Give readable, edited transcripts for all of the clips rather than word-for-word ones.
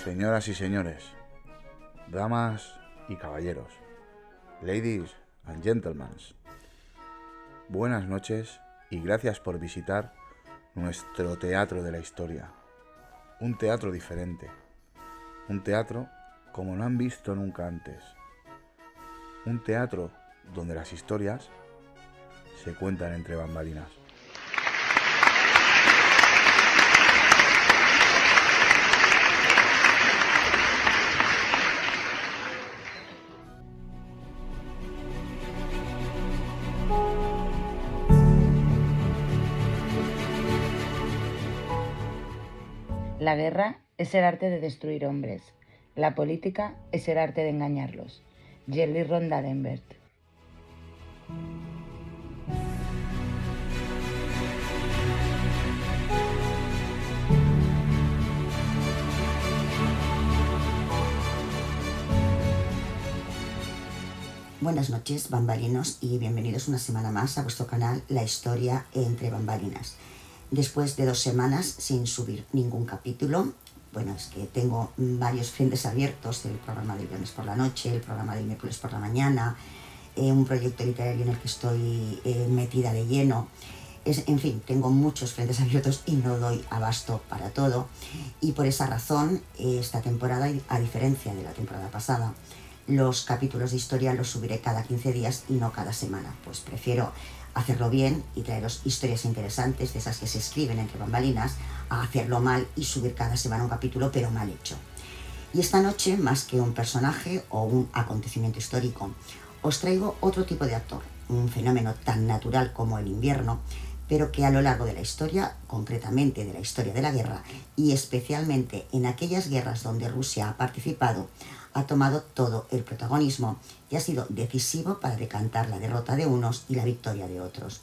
Señoras y señores, damas y caballeros, ladies and gentlemen, buenas noches y gracias por visitar nuestro teatro de la historia. Un teatro diferente, un teatro como no han visto nunca antes, un teatro donde las historias se cuentan entre bambalinas. La guerra es el arte de destruir hombres. La política es el arte de engañarlos. Jelly Ronda Lambert. Buenas noches, bambalinos, y bienvenidos una semana más a vuestro canal La Historia entre Bambalinas. Después de 2 semanas sin subir ningún capítulo, bueno, es que tengo varios frentes abiertos: el programa del viernes por la noche, el programa del miércoles por la mañana, un proyecto literario en el que estoy metida de lleno. En fin, tengo muchos frentes abiertos y no doy abasto para todo, y por esa razón esta temporada, a diferencia de la temporada pasada, los capítulos de historia los subiré cada 15 días y no cada semana, pues prefiero hacerlo bien y traeros historias interesantes, de esas que se escriben entre bambalinas, a hacerlo mal y subir cada semana un capítulo pero mal hecho. Y esta noche, más que un personaje o un acontecimiento histórico, os traigo otro tipo de actor, un fenómeno tan natural como el invierno, pero que a lo largo de la historia, concretamente de la historia de la guerra, y especialmente en aquellas guerras donde Rusia ha participado, ha tomado todo el protagonismo y ha sido decisivo para decantar la derrota de unos y la victoria de otros.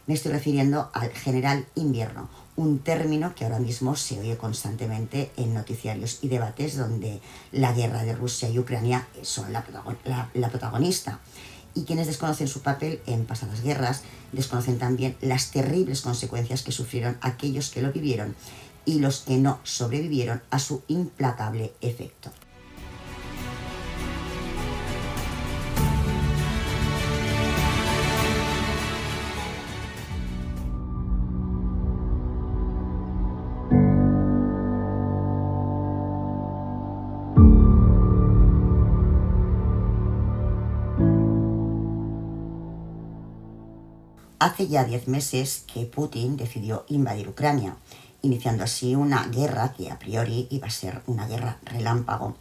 Me estoy refiriendo al general invierno, un término que ahora mismo se oye constantemente en noticiarios y debates donde la guerra de Rusia y Ucrania son la protagonista. Y quienes desconocen su papel en pasadas guerras desconocen también las terribles consecuencias que sufrieron aquellos que lo vivieron y los que no sobrevivieron a su implacable efecto. Hace ya 10 meses que Putin decidió invadir Ucrania, iniciando así una guerra que a priori iba a ser una guerra relámpago,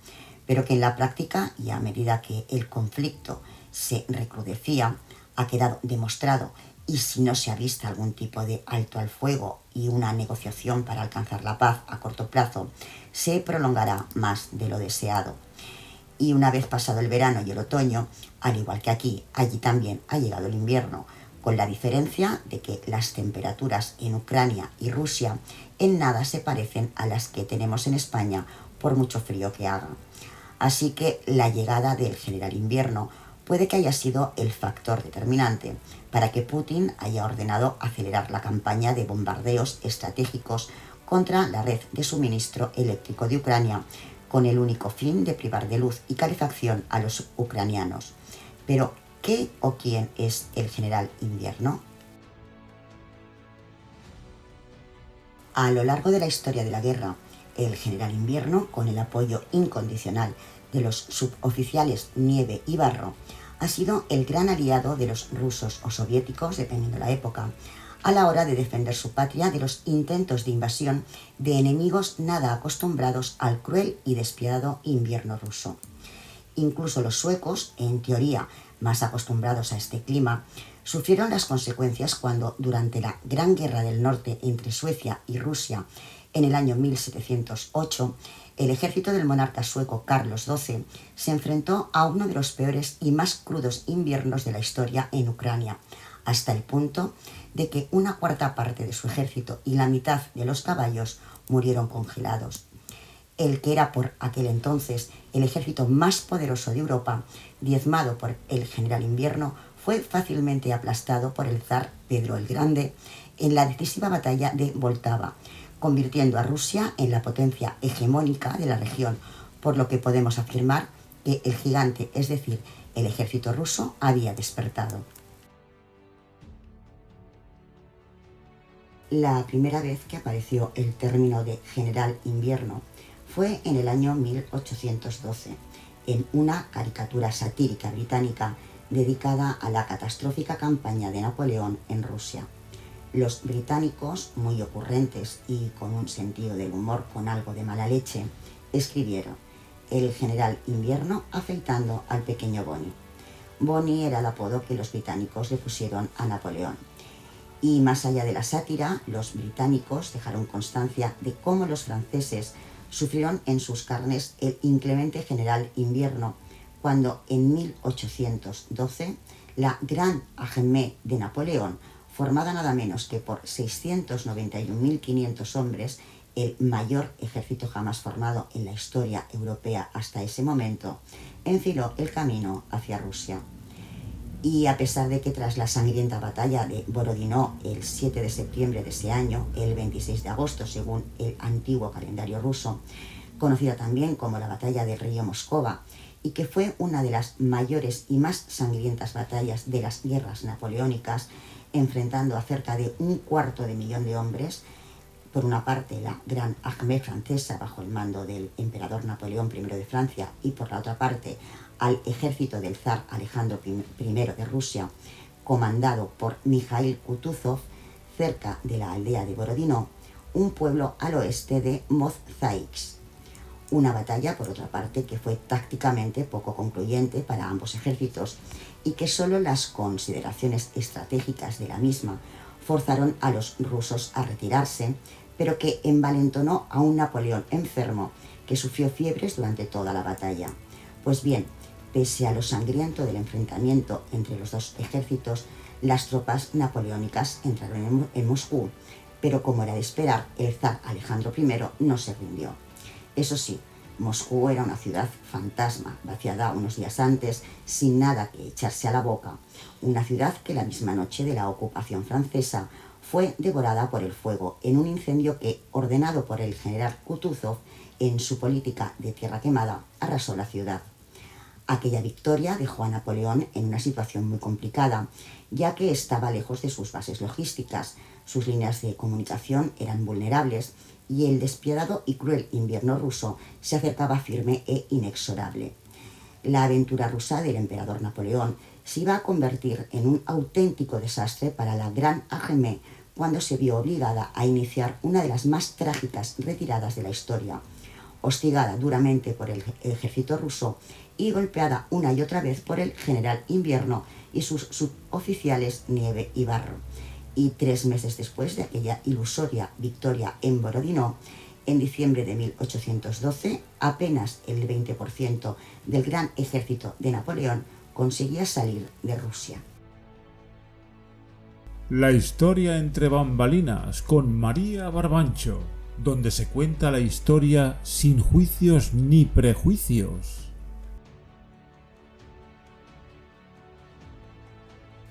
pero que en la práctica, y a medida que el conflicto se recrudecía, ha quedado demostrado, y si no se ha visto algún tipo de alto al fuego y una negociación para alcanzar la paz a corto plazo, se prolongará más de lo deseado. Y una vez pasado el verano y el otoño, al igual que aquí, allí también ha llegado el invierno, con la diferencia de que las temperaturas en Ucrania y Rusia en nada se parecen a las que tenemos en España, por mucho frío que haga. Así que la llegada del general invierno puede que haya sido el factor determinante para que Putin haya ordenado acelerar la campaña de bombardeos estratégicos contra la red de suministro eléctrico de Ucrania, con el único fin de privar de luz y calefacción a los ucranianos. Pero, ¿qué o quién es el general invierno? A lo largo de la historia de la guerra, el general invierno, con el apoyo incondicional de los suboficiales Nieve y Barro, ha sido el gran aliado de los rusos o soviéticos, dependiendo de la época, a la hora de defender su patria de los intentos de invasión de enemigos nada acostumbrados al cruel y despiadado invierno ruso. Incluso los suecos, en teoría más acostumbrados a este clima, sufrieron las consecuencias cuando, durante la Gran Guerra del Norte entre Suecia y Rusia en el año 1708, el ejército del monarca sueco Carlos XII se enfrentó a uno de los peores y más crudos inviernos de la historia en Ucrania, hasta el punto de que 1/4 parte de su ejército y la mitad de los caballos murieron congelados. El que era por aquel entonces el ejército más poderoso de Europa, diezmado por el general invierno, fue fácilmente aplastado por el zar Pedro el Grande en la decisiva batalla de Voltava, convirtiendo a Rusia en la potencia hegemónica de la región, por lo que podemos afirmar que el gigante, es decir, el ejército ruso, había despertado. La primera vez que apareció el término de general invierno fue en el año 1812, en una caricatura satírica británica dedicada a la catastrófica campaña de Napoleón en Rusia. Los británicos, muy ocurrentes y con un sentido del humor con algo de mala leche, escribieron: el general invierno afeitando al pequeño Bonnie. Bonnie era el apodo que los británicos le pusieron a Napoleón. Y más allá de la sátira, los británicos dejaron constancia de cómo los franceses sufrieron en sus carnes el inclemente general invierno, cuando en 1812 la Gran Armée de Napoleón, formada nada menos que por 691.500 hombres, el mayor ejército jamás formado en la historia europea hasta ese momento, enfiló el camino hacia Rusia. Y a pesar de que tras la sangrienta batalla de Borodino el 7 de septiembre de ese año, el 26 de agosto según el antiguo calendario ruso, conocida también como la batalla del río Moscova, y que fue una de las mayores y más sangrientas batallas de las guerras napoleónicas, enfrentando a cerca de 250.000 de hombres, por una parte la Gran Armée francesa bajo el mando del emperador Napoleón I de Francia y por la otra parte al ejército del zar Alejandro I de Rusia, comandado por Mikhail Kutuzov, cerca de la aldea de Borodino, un pueblo al oeste de Mozhaitsk. Una batalla, por otra parte, que fue tácticamente poco concluyente para ambos ejércitos y que solo las consideraciones estratégicas de la misma forzaron a los rusos a retirarse, pero que envalentonó a un Napoleón enfermo que sufrió fiebres durante toda la batalla. Pues bien, pese a lo sangriento del enfrentamiento entre los dos ejércitos, las tropas napoleónicas entraron en Moscú, pero como era de esperar, el zar Alejandro I no se rindió. Eso sí, Moscú era una ciudad fantasma, vaciada unos días antes, sin nada que echarse a la boca. Una ciudad que la misma noche de la ocupación francesa fue devorada por el fuego en un incendio que, ordenado por el general Kutuzov en su política de tierra quemada, arrasó la ciudad. Aquella victoria dejó a Napoleón en una situación muy complicada, ya que estaba lejos de sus bases logísticas, sus líneas de comunicación eran vulnerables y el despiadado y cruel invierno ruso se acercaba firme e inexorable. La aventura rusa del emperador Napoleón se iba a convertir en un auténtico desastre para la Gran Armée cuando se vio obligada a iniciar una de las más trágicas retiradas de la historia, hostigada duramente por el ejército ruso y golpeada una y otra vez por el general invierno y sus suboficiales Nieve y Barro. Y 3 meses después de aquella ilusoria victoria en Borodino, en diciembre de 1812, apenas el 20% del gran ejército de Napoleón conseguía salir de Rusia. La historia entre bambalinas con María Barbancho, donde se cuenta la historia sin juicios ni prejuicios.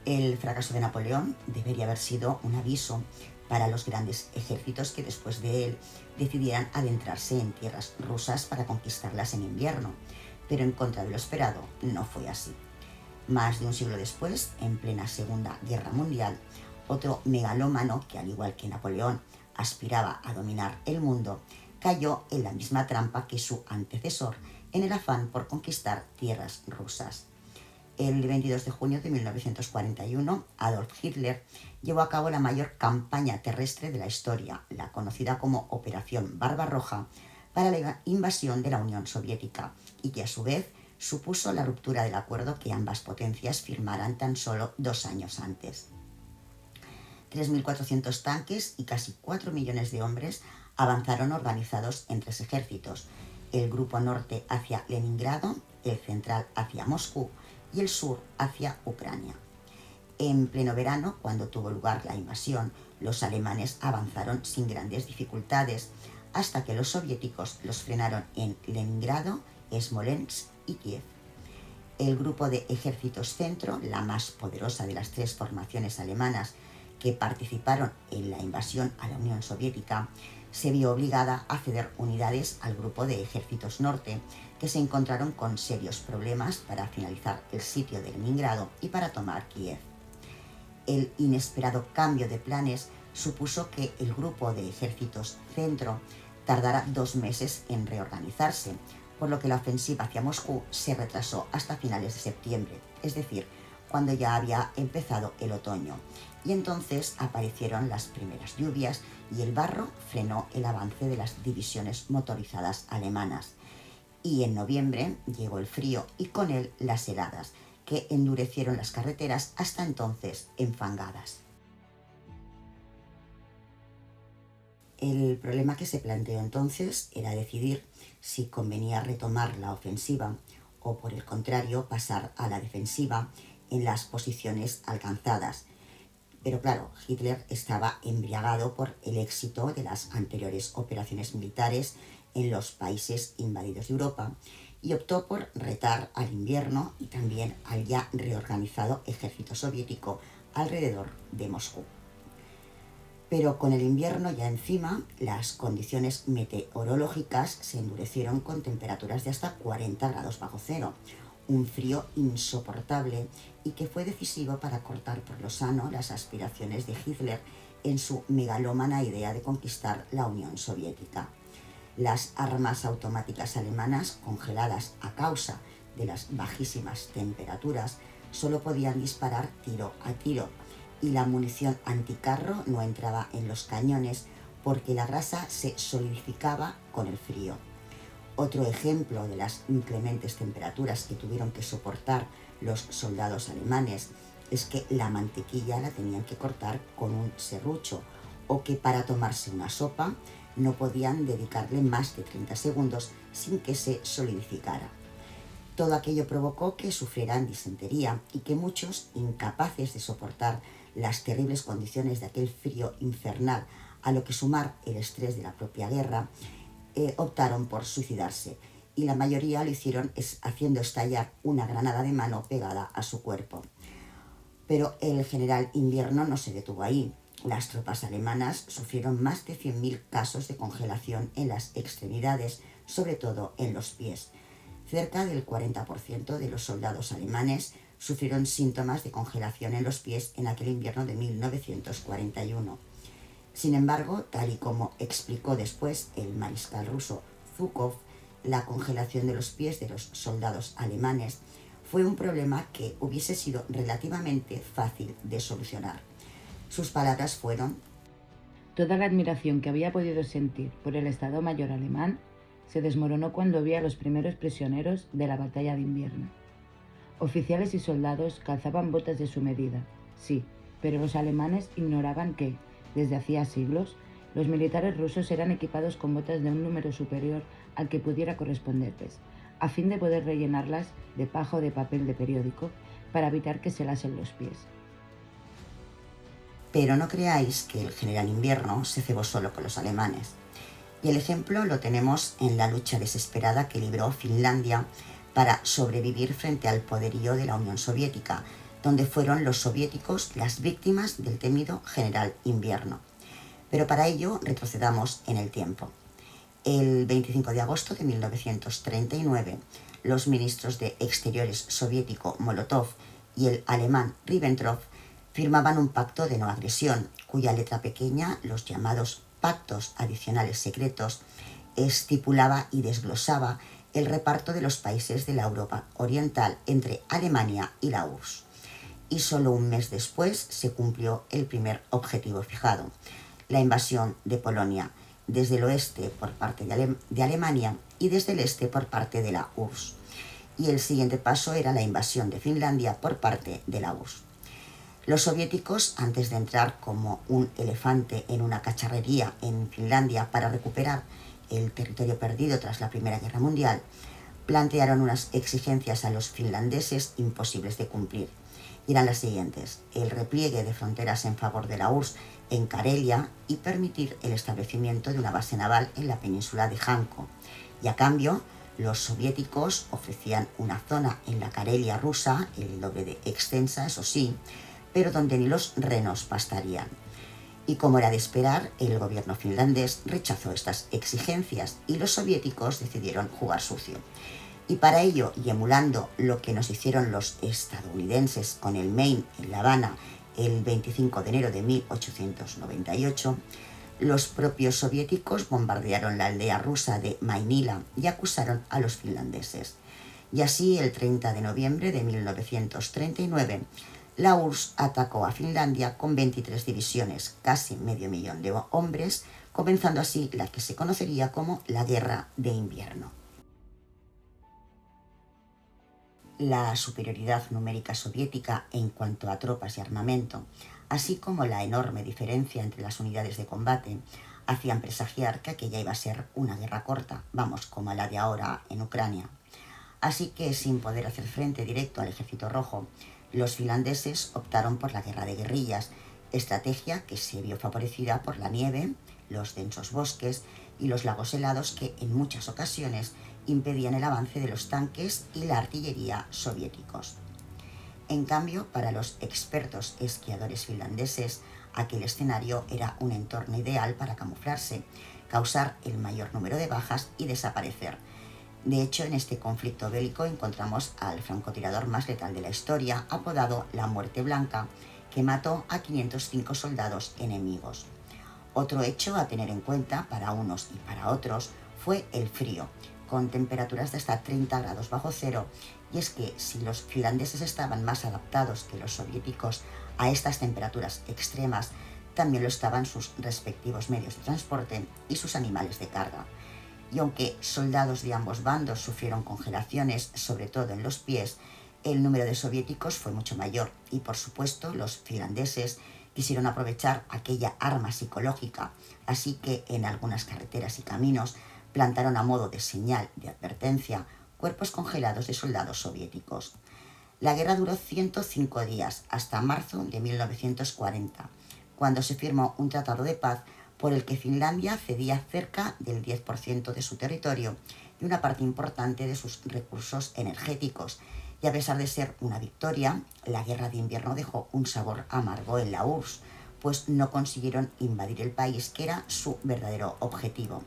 El fracaso de Napoleón debería haber sido un aviso para los grandes ejércitos que después de él decidieran adentrarse en tierras rusas para conquistarlas en invierno, pero en contra de lo esperado no fue así. Más de un siglo después, en plena Segunda Guerra Mundial, otro megalómano que, al igual que Napoleón, aspiraba a dominar el mundo, cayó en la misma trampa que su antecesor en el afán por conquistar tierras rusas. El 22 de junio de 1941, Adolf Hitler llevó a cabo la mayor campaña terrestre de la historia, la conocida como Operación Barbarroja, para la invasión de la Unión Soviética, y que a su vez supuso la ruptura del acuerdo que ambas potencias firmaran tan solo 2 años antes. 3.400 tanques y casi 4 millones de hombres avanzaron organizados en 3 ejércitos, el grupo norte hacia Leningrado, el central hacia Moscú y el sur hacia Ucrania. En pleno verano, cuando tuvo lugar la invasión, los alemanes avanzaron sin grandes dificultades, hasta que los soviéticos los frenaron en Leningrado, Smolensk y Kiev. El grupo de ejércitos centro, la más poderosa de las 3 formaciones alemanas que participaron en la invasión a la Unión Soviética, se vio obligada a ceder unidades al grupo de ejércitos norte, que se encontraron con serios problemas para finalizar el sitio de Leningrado y para tomar Kiev. El inesperado cambio de planes supuso que el grupo de ejércitos centro tardara 2 meses en reorganizarse, por lo que la ofensiva hacia Moscú se retrasó hasta finales de septiembre, es decir, cuando ya había empezado el otoño, y entonces aparecieron las primeras lluvias y el barro frenó el avance de las divisiones motorizadas alemanas. Y en noviembre llegó el frío y con él las heladas, que endurecieron las carreteras hasta entonces enfangadas. El problema que se planteó entonces era decidir si convenía retomar la ofensiva o, por el contrario, pasar a la defensiva en las posiciones alcanzadas. Pero claro, Hitler estaba embriagado por el éxito de las anteriores operaciones militares en los países invadidos de Europa y optó por retar al invierno y también al ya reorganizado ejército soviético alrededor de Moscú. Pero con el invierno ya encima, las condiciones meteorológicas se endurecieron con temperaturas de hasta 40 grados bajo cero, un frío insoportable y que fue decisivo para cortar por lo sano las aspiraciones de Hitler en su megalómana idea de conquistar la Unión Soviética. Las armas automáticas alemanas, congeladas a causa de las bajísimas temperaturas, solo podían disparar tiro a tiro y la munición anticarro no entraba en los cañones porque la grasa se solidificaba con el frío. Otro ejemplo de las inclementes temperaturas que tuvieron que soportar los soldados alemanes es que la mantequilla la tenían que cortar con un serrucho o que para tomarse una sopa no podían dedicarle más de 30 segundos sin que se solidificara. Todo aquello provocó que sufrieran disentería y que muchos, incapaces de soportar las terribles condiciones de aquel frío infernal, a lo que sumar el estrés de la propia guerra, optaron por suicidarse, y la mayoría lo hicieron haciendo estallar una granada de mano pegada a su cuerpo. Pero el general Invierno no se detuvo ahí. Las tropas alemanas sufrieron más de 100.000 casos de congelación en las extremidades, sobre todo en los pies. Cerca del 40% de los soldados alemanes sufrieron síntomas de congelación en los pies en aquel invierno de 1941. Sin embargo, tal y como explicó después el mariscal ruso Zhukov, la congelación de los pies de los soldados alemanes fue un problema que hubiese sido relativamente fácil de solucionar. Sus palabras fueron: toda la admiración que había podido sentir por el Estado Mayor alemán se desmoronó cuando vi a los primeros prisioneros de la batalla de invierno. Oficiales y soldados calzaban botas de su medida, sí, pero los alemanes ignoraban que, desde hacía siglos, los militares rusos eran equipados con botas de un número superior al que pudiera corresponderles, a fin de poder rellenarlas de paja o de papel de periódico para evitar que se lasen los pies. Pero no creáis que el general Invierno se cebó solo con los alemanes. Y el ejemplo lo tenemos en la lucha desesperada que libró Finlandia para sobrevivir frente al poderío de la Unión Soviética, donde fueron los soviéticos las víctimas del temido general Invierno. Pero para ello retrocedamos en el tiempo. El 25 de agosto de 1939, los ministros de Exteriores soviético Molotov y el alemán Ribbentrop firmaban un pacto de no agresión, cuya letra pequeña, los llamados pactos adicionales secretos, estipulaba y desglosaba el reparto de los países de la Europa Oriental entre Alemania y la URSS. Y solo un mes después se cumplió el primer objetivo fijado, la invasión de Polonia, desde el oeste por parte de Alemania y desde el este por parte de la URSS. Y el siguiente paso era la invasión de Finlandia por parte de la URSS. Los soviéticos, antes de entrar como un elefante en una cacharrería en Finlandia para recuperar el territorio perdido tras la Primera Guerra Mundial, plantearon unas exigencias a los finlandeses imposibles de cumplir. Y eran las siguientes: el repliegue de fronteras en favor de la URSS en Karelia y permitir el establecimiento de una base naval en la península de Hanko. Y a cambio, los soviéticos ofrecían una zona en la Karelia rusa, el doble de extensa, eso sí, pero donde ni los renos pastarían. Y como era de esperar, el gobierno finlandés rechazó estas exigencias y los soviéticos decidieron jugar sucio. Y para ello, y emulando lo que nos hicieron los estadounidenses con el Maine en La Habana el 25 de enero de 1898, los propios soviéticos bombardearon la aldea rusa de Mainila y acusaron a los finlandeses. Y así, el 30 de noviembre de 1939, la URSS atacó a Finlandia con 23 divisiones, casi medio millón de hombres, comenzando así la que se conocería como la Guerra de Invierno. La superioridad numérica soviética en cuanto a tropas y armamento, así como la enorme diferencia entre las unidades de combate, hacían presagiar que aquella iba a ser una guerra corta, vamos, como la de ahora en Ucrania. Así que, sin poder hacer frente directo al ejército rojo, los finlandeses optaron por la guerra de guerrillas, estrategia que se vio favorecida por la nieve, los densos bosques y los lagos helados que en muchas ocasiones impedían el avance de los tanques y la artillería soviéticos. En cambio, para los expertos esquiadores finlandeses, aquel escenario era un entorno ideal para camuflarse, causar el mayor número de bajas y desaparecer. De hecho, en este conflicto bélico encontramos al francotirador más letal de la historia, apodado la Muerte Blanca, que mató a 505 soldados enemigos. Otro hecho a tener en cuenta para unos y para otros fue el frío, con temperaturas de hasta 30 grados bajo cero, y es que si los finlandeses estaban más adaptados que los soviéticos a estas temperaturas extremas, también lo estaban sus respectivos medios de transporte y sus animales de carga. Y aunque soldados de ambos bandos sufrieron congelaciones, sobre todo en los pies, el número de soviéticos fue mucho mayor y, por supuesto, los finlandeses quisieron aprovechar aquella arma psicológica, así que en algunas carreteras y caminos plantaron a modo de señal de advertencia cuerpos congelados de soldados soviéticos. La guerra duró 105 días, hasta marzo de 1940, cuando se firmó un tratado de paz por el que Finlandia cedía cerca del 10% de su territorio y una parte importante de sus recursos energéticos. Y a pesar de ser una victoria, la guerra de invierno dejó un sabor amargo en la URSS, pues no consiguieron invadir el país, que era su verdadero objetivo.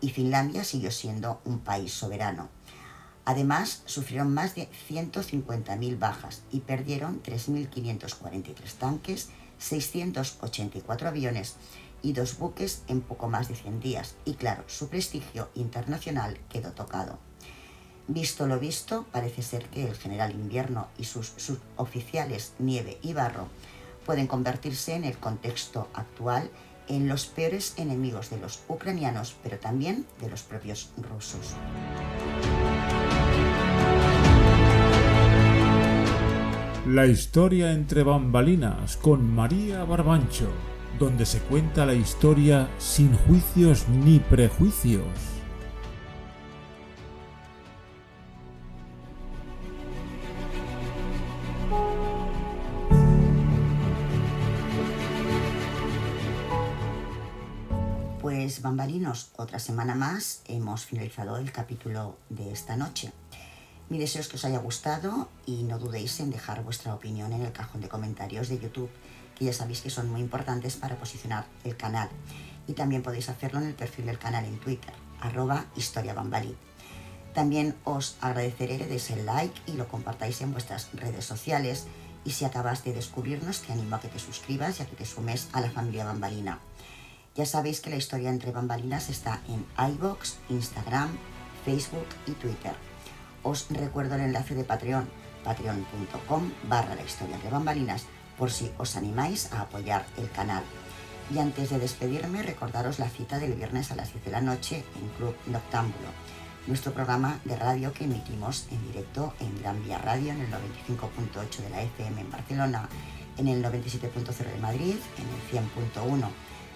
Y Finlandia siguió siendo un país soberano. Además, sufrieron más de 150.000 bajas y perdieron 3.543 tanques, 684 aviones y 2 buques en poco más de 100 días. Y claro, su prestigio internacional quedó tocado. Visto lo visto, parece ser que el general Invierno y sus suboficiales Nieve y Barro pueden convertirse en el contexto actual en los peores enemigos de los ucranianos, pero también de los propios rusos. La historia entre bambalinas con María Barbancho, donde se cuenta la historia sin juicios ni prejuicios. Pues bambalinos, otra semana más hemos finalizado el capítulo de esta noche. Mi deseo es que os haya gustado y no dudéis en dejar vuestra opinión en el cajón de comentarios de YouTube, que ya sabéis que son muy importantes para posicionar el canal. Y también podéis hacerlo en el perfil del canal en Twitter, @historiabambalí. También os agradeceré que deis el like y lo compartáis en vuestras redes sociales. Y si acabas de descubrirnos, te animo a que te suscribas y a que te sumes a la familia bambalina. Ya sabéis que la historia entre bambalinas está en iVoox, Instagram, Facebook y Twitter. Os recuerdo el enlace de Patreon, patreon.com/la historia entre bambalinas, por si os animáis a apoyar el canal. Y antes de despedirme, recordaros la cita del viernes a las 10 de la noche en Club Noctámbulo, nuestro programa de radio que emitimos en directo en Gran Vía Radio, en el 95.8 de la FM en Barcelona, en el 97.0 de Madrid, en el 100.1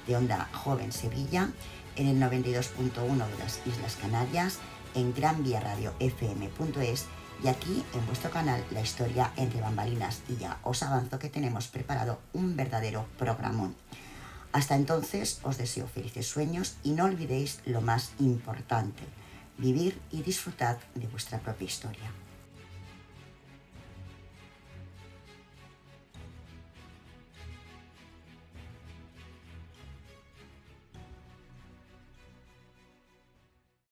de Onda Joven Sevilla, en el 92.1 de las Islas Canarias, en granviaradiofm.es y aquí en vuestro canal La Historia entre Bambalinas. Y ya os avanzo que tenemos preparado un verdadero programón. Hasta entonces os deseo felices sueños y no olvidéis lo más importante: vivir y disfrutar de vuestra propia historia.